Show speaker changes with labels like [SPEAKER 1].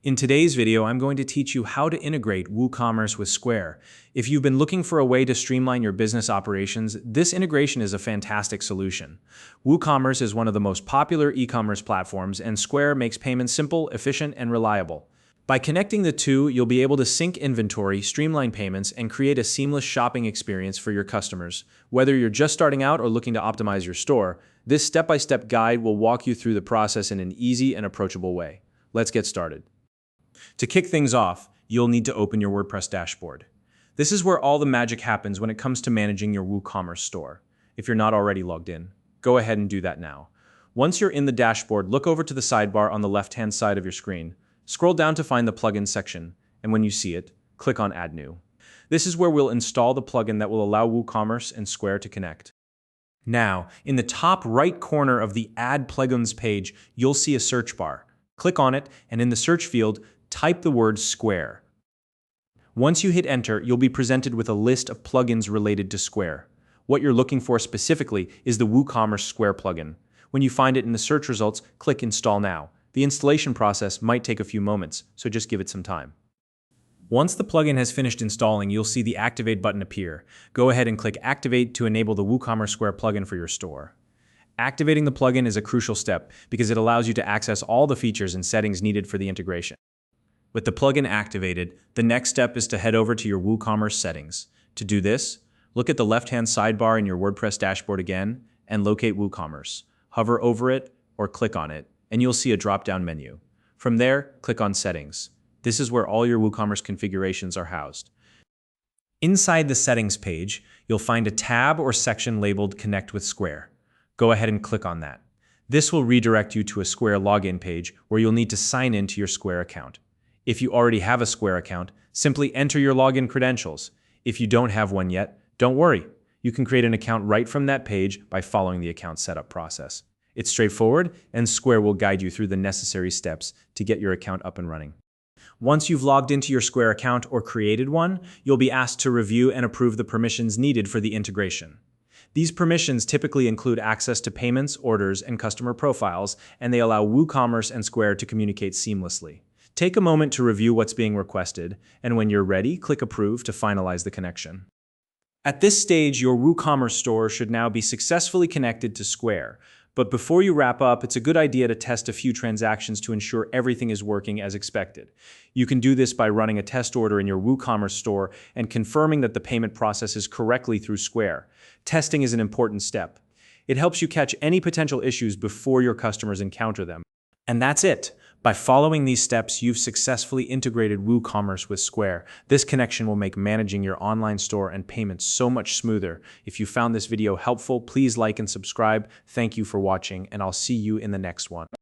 [SPEAKER 1] In today's video, I'm going to teach you how to integrate WooCommerce with Square. If you've been looking for a way to streamline your business operations, this integration is a fantastic solution. WooCommerce is one of the most popular e-commerce platforms, and Square makes payments simple, efficient, and reliable. By connecting the two, you'll be able to sync inventory, streamline payments, and create a seamless shopping experience for your customers. Whether you're just starting out or looking to optimize your store, this step-by-step guide will walk you through the process in an easy and approachable way. Let's get started. To kick things off, you'll need to open your WordPress dashboard. This is where all the magic happens when it comes to managing your WooCommerce store. If you're not already logged in, go ahead and do that now. Once you're in the dashboard, look over to the sidebar on the left-hand side of your screen. Scroll down to find the plugins section, and when you see it, click on Add New. This is where we'll install the plugin that will allow WooCommerce and Square to connect. Now, in the top right corner of the Add Plugins page, you'll see a search bar. Click on it, and in the search field, type the word Square. Once you hit enter, you'll be presented with a list of plugins related to Square. What you're looking for specifically is the WooCommerce Square plugin. When you find it in the search results, click Install Now. The installation process might take a few moments, so just give it some time. Once the plugin has finished installing, you'll see the Activate button appear. Go ahead and click Activate to enable the WooCommerce Square plugin for your store. Activating the plugin is a crucial step because it allows you to access all the features and settings needed for the integration. With the plugin activated, the next step is to head over to your WooCommerce settings. To do this, look at the left-hand sidebar in your WordPress dashboard again and locate WooCommerce. Hover over it or click on it, and you'll see a drop-down menu. From there, click on Settings. This is where all your WooCommerce configurations are housed. Inside the Settings page, you'll find a tab or section labeled Connect with Square. Go ahead and click on that. This will redirect you to a Square login page where you'll need to sign in to your Square account. If you already have a Square account, simply enter your login credentials. If you don't have one yet, don't worry. You can create an account right from that page by following the account setup process. It's straightforward, and Square will guide you through the necessary steps to get your account up and running. Once you've logged into your Square account or created one, you'll be asked to review and approve the permissions needed for the integration. These permissions typically include access to payments, orders, and customer profiles, and they allow WooCommerce and Square to communicate seamlessly. Take a moment to review what's being requested, and when you're ready, click Approve to finalize the connection. At this stage, your WooCommerce store should now be successfully connected to Square. But before you wrap up, it's a good idea to test a few transactions to ensure everything is working as expected. You can do this by running a test order in your WooCommerce store and confirming that the payment processes correctly through Square. Testing is an important step. It helps you catch any potential issues before your customers encounter them. And that's it. By following these steps, you've successfully integrated WooCommerce with Square. This connection will make managing your online store and payments so much smoother. If you found this video helpful, please like and subscribe. Thank you for watching, and I'll see you in the next one.